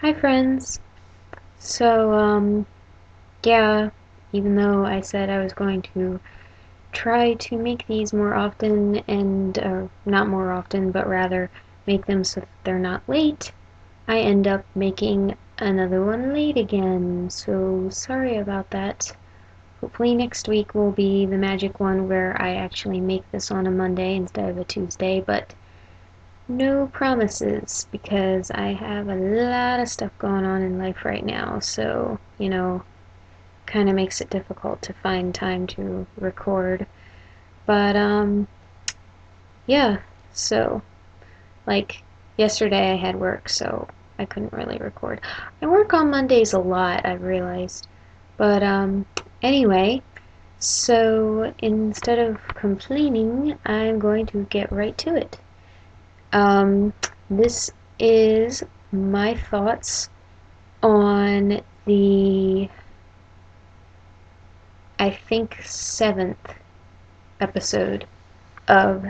Hi friends. So, yeah, even though I said I was going to try to make these more often and, not more often, but rather make them so that they're not late, I end up making another one late again. So, sorry about that. Hopefully next week will be the magic one where I actually make this on a Monday instead of a Tuesday, but no promises because I have a lot of stuff going on in life right now, so, kind of makes it difficult to find time to record. But, yeah, so, like, yesterday I had work, so I couldn't really record. I work on Mondays a lot, I've realized. But, anyway, so instead of complaining, I'm going to get right to it. Um, this is my thoughts on the, I think, seventh episode of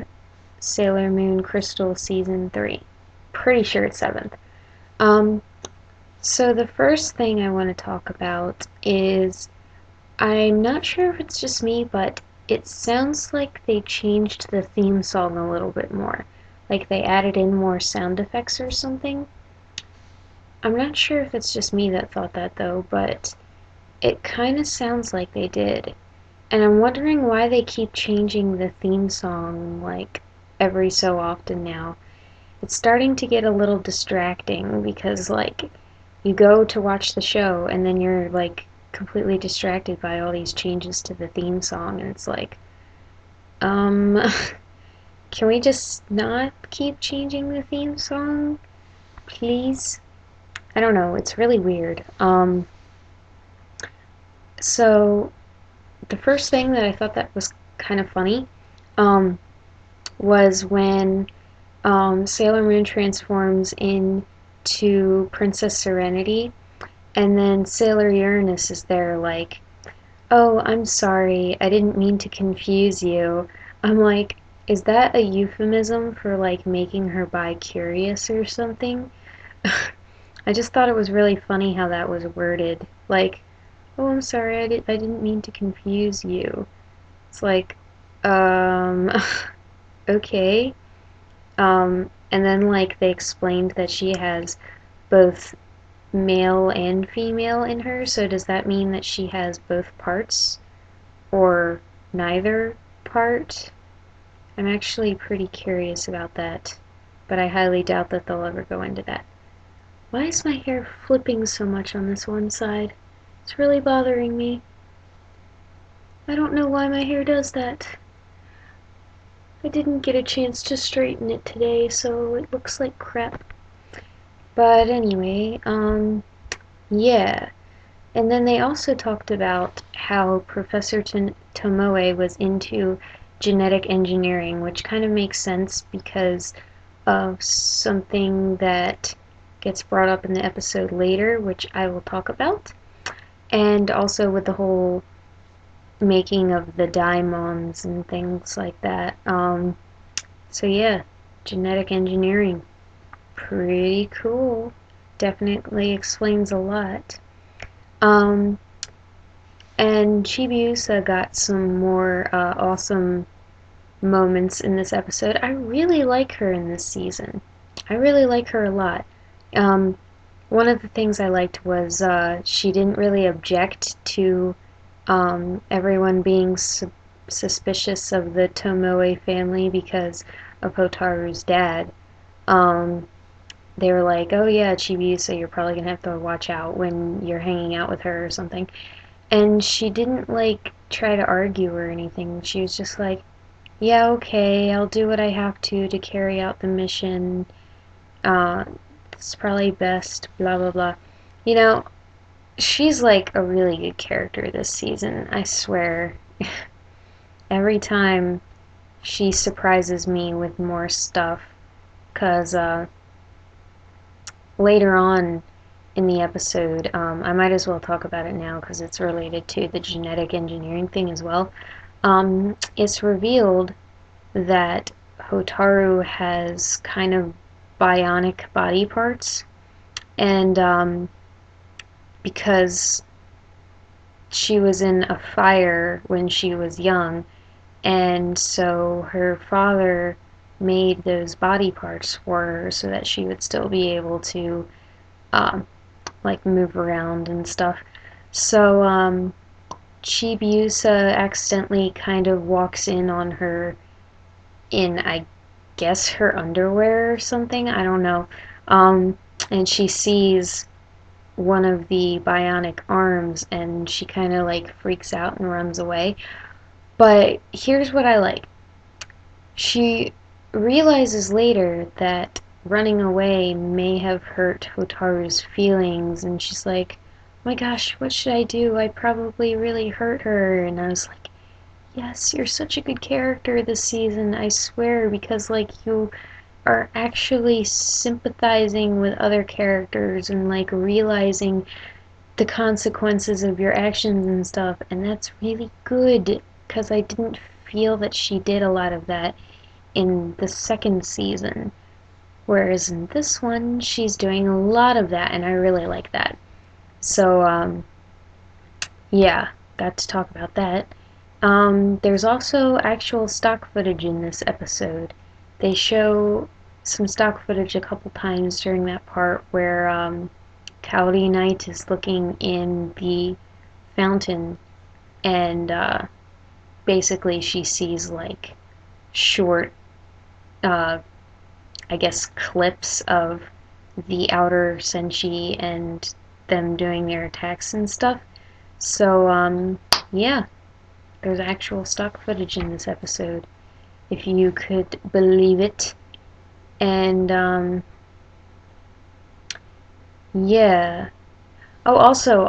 Sailor Moon Crystal Season 3. Pretty sure it's seventh. Um, so the first thing I want to talk about is I'm not sure if it's just me, but it sounds like they changed the theme song a little bit more. Like they added in more sound effects or something. I'm not sure if it's just me that thought that though, but it kind of sounds like they did. And I'm wondering why they keep changing the theme song like every so often now. It's starting to get a little distracting because like you go to watch the show and then you're like completely distracted by all these changes to the theme song and it's like um can we just not keep changing the theme song, please? I don't know, it's really weird. So the first thing that I thought that was kind of funny um, was when Sailor Moon transforms into Princess Serenity, and then Sailor Uranus is there like, "Oh, I'm sorry, I didn't mean to confuse you." I'm like, is that a euphemism for like making her bi-curious or something? I just thought it was really funny how that was worded. Like, "Oh, I'm sorry, I didn't mean to confuse you." It's like, um, okay. And then like they explained that she has both male and female in her, so does that mean that she has both parts or neither part? I'm actually pretty curious about that, but I highly doubt that they'll ever go into that. Why is my hair flipping so much on this one side? It's really bothering me. I don't know why my hair does that. I didn't get a chance to straighten it today, so it looks like crap. But anyway, yeah. And then they also talked about how Professor Tomoe was into genetic engineering, which kind of makes sense because of something that gets brought up in the episode later, which I will talk about. And also with the whole making of the daimons and things like that. So yeah, genetic engineering, pretty cool. Definitely explains a lot. Um, and Chibiusa got some more awesome moments in this episode. I really like her in this season. I really like her a lot. Um, One of the things I liked was she didn't really object to everyone being suspicious of the Tomoe family because of Hotaru's dad. Um, they were like, "Oh yeah, Chibi, so you're probably gonna have to watch out when you're hanging out with her or something." And she didn't like try to argue or anything. She was just like, "Yeah, okay, I'll do what I have to carry out the mission. Uh, it's probably best, blah blah blah." You know, she's like a really good character this season, I swear. Every time she surprises me with more stuff, because later on in the episode, I might as well talk about it now because it's related to the genetic engineering thing as well. It's revealed that Hotaru has kind of bionic body parts, and because she was in a fire when she was young, and so her father made those body parts for her so that she would still be able to um, like move around and stuff. So Chibiusa accidentally kind of walks in on her in, I guess, her underwear or something. I don't know. Um, and she sees one of the bionic arms and she kind of like freaks out and runs away. But here's what I like. She realizes later that running away may have hurt Hotaru's feelings, and she's like, oh my gosh, what should I do? I probably really hurt her. And I was like, yes, you're such a good character this season, I swear, because like you are actually sympathizing with other characters and like realizing the consequences of your actions and stuff, and that's really good because I didn't feel that she did a lot of that in the second season. Whereas in this one, she's doing a lot of that, and I really like that. So, yeah, got to talk about that. There's also actual stock footage in this episode. They show some stock footage a couple times during that part where Cloudy Knight is looking in the fountain, and basically she sees like short, uh, I guess, clips of the outer Senshi and them doing their attacks and stuff. So, yeah, there's actual stock footage in this episode, if you could believe it. And, yeah. Oh, also,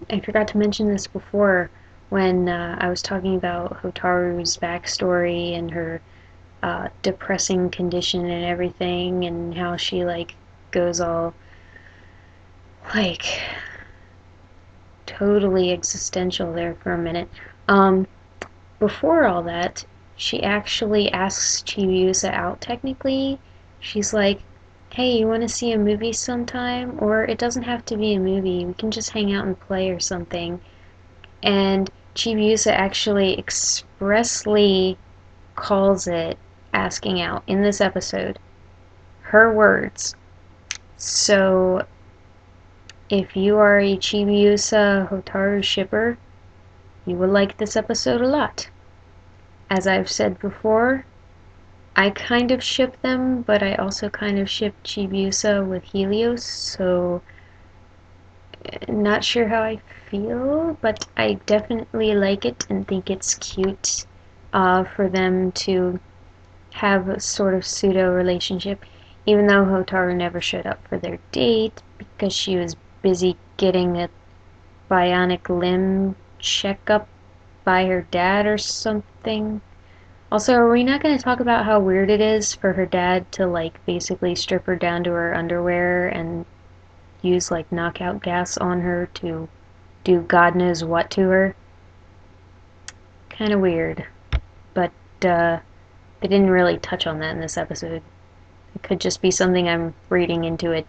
I forgot to mention this before when I was talking about Hotaru's backstory and her depressing condition and everything, and how she like goes all like totally existential there for a minute. Um, Before all that, she actually asks Chibiusa out technically. She's like, hey, you want to see a movie sometime? Or it doesn't have to be a movie, we can just hang out and play or something. And Chibiusa actually expressly calls it asking out in this episode. Her words. So, if you are a Chibiusa Hotaru shipper, you will like this episode a lot. As I've said before, I kind of ship them, but I also kind of ship Chibiusa with Helios, so not sure how I feel, but I definitely like it and think it's cute for them to have a sort of pseudo relationship, even though Hotaru never showed up for their date because she was busy getting a bionic limb checkup by her dad or something. Also, are we not going to talk about how weird it is for her dad to like basically strip her down to her underwear and use like knockout gas on her to do God knows what to her? Kind of weird. But they didn't really touch on that in this episode. It could just be something I'm reading into it,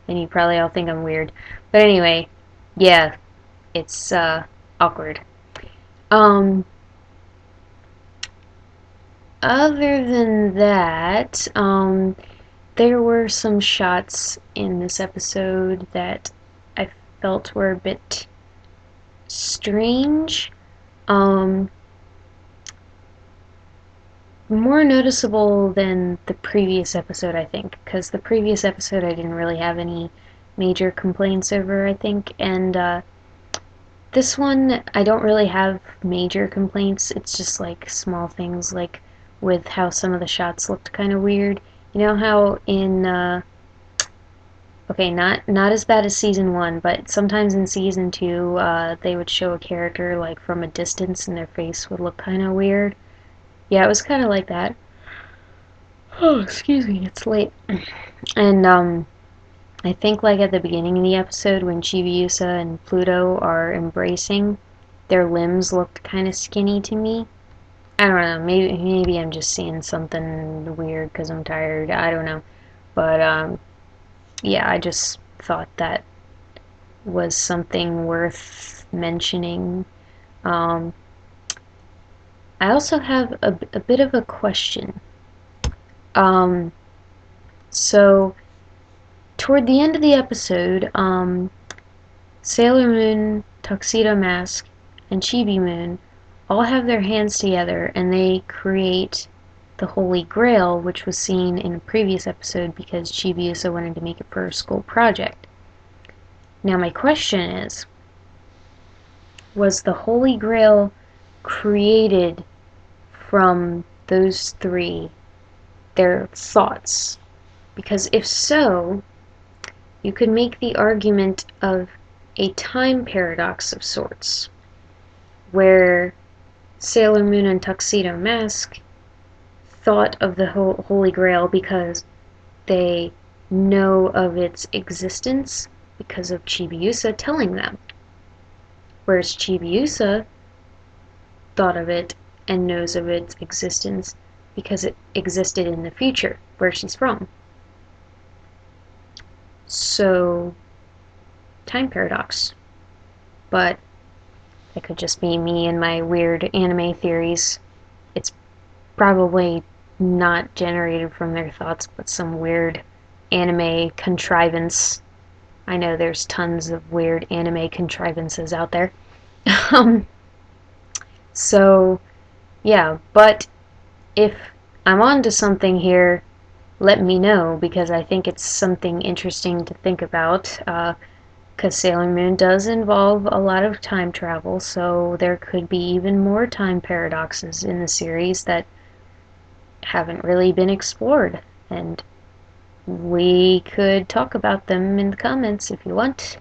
and you probably all think I'm weird. But anyway, yeah, it's awkward. Um, Other than that, there were some shots in this episode that I felt were a bit strange. Um, More noticeable than the previous episode, I think, because the previous episode I didn't really have any major complaints over, I think, and this one I don't really have major complaints. It's just like small things, like with how some of the shots looked kind of weird. You know how in okay, not as bad as season one, but sometimes in season two, they would show a character like from a distance and their face would look kind of weird. Yeah, it was kind of like that. Oh, excuse me, it's late. And I think like at the beginning of the episode when Chibiusa and Pluto are embracing, their limbs looked kind of skinny to me. I don't know. Maybe I'm just seeing something weird because I'm tired. I don't know. But yeah, I just thought that was something worth mentioning. Um, I also have a bit of a question. Um, so, toward the end of the episode, Sailor Moon, Tuxedo Mask, and Chibi Moon all have their hands together and they create the Holy Grail, which was seen in a previous episode because Chibiusa wanted to make it for her school project. Now my question is, was the Holy Grail created from those three, their thoughts? Because if so, you could make the argument of a time paradox of sorts, where Sailor Moon and Tuxedo Mask thought of the Holy Grail because they know of its existence because of Chibiusa telling them. Whereas Chibiusa thought of it and knows of its existence because it existed in the future, where she's from. So, time paradox. But it could just be me and my weird anime theories. It's probably not generated from their thoughts, but some weird anime contrivance. I know there's tons of weird anime contrivances out there. So, yeah, but if I'm onto something here, let me know, because I think it's something interesting to think about. Because Sailor Moon does involve a lot of time travel, so there could be even more time paradoxes in the series that haven't really been explored, and we could talk about them in the comments if you want.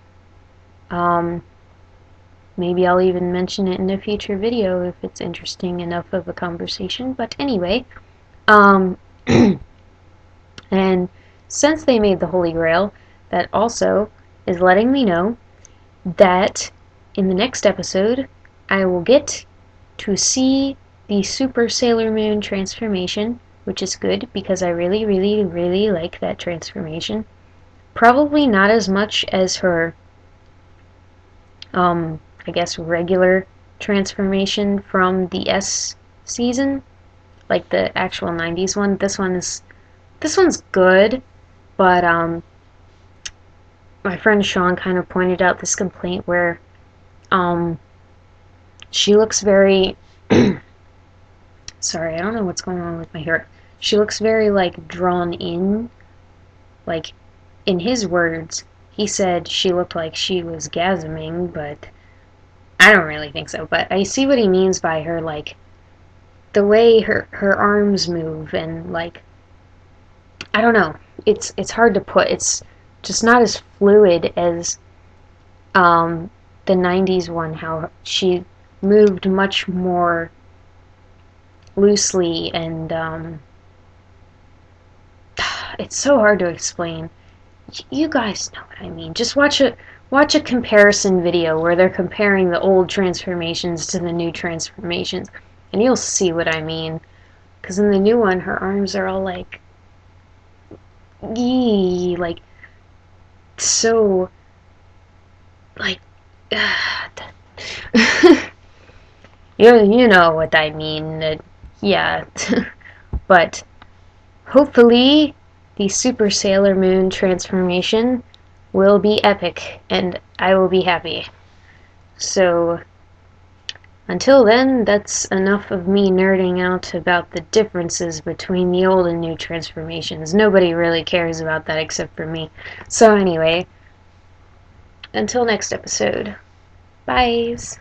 Maybe I'll even mention it in a future video if it's interesting enough of a conversation, but anyway, and since they made the Holy Grail, that also is letting me know that in the next episode I will get to see the Super Sailor Moon transformation, which is good because I really, really, really like that transformation. Probably not as much as her, I guess, regular transformation from the S season, like the actual 90s one. This one's good, but my friend Sean kind of pointed out this complaint where she looks very sorry, I don't know what's going on with my hair. She looks very like drawn in. Like in his words, he said she looked like she was gasming, but I don't really think so. But I see what he means by her, like the way her arms move, and like I don't know. It's hard to put. It's just not as fluid as the 90s one, how she moved much more loosely, and it's so hard to explain. You guys know what I mean. Just watch a comparison video where they're comparing the old transformations to the new transformations, and you'll see what I mean. Because in the new one, her arms are all like, yee, like so, like, you know what I mean. Yeah, but hopefully the Super Sailor Moon transformation will be epic, and I will be happy. So, until then, that's enough of me nerding out about the differences between the old and new transformations. Nobody really cares about that except for me. So anyway, until next episode. Byes.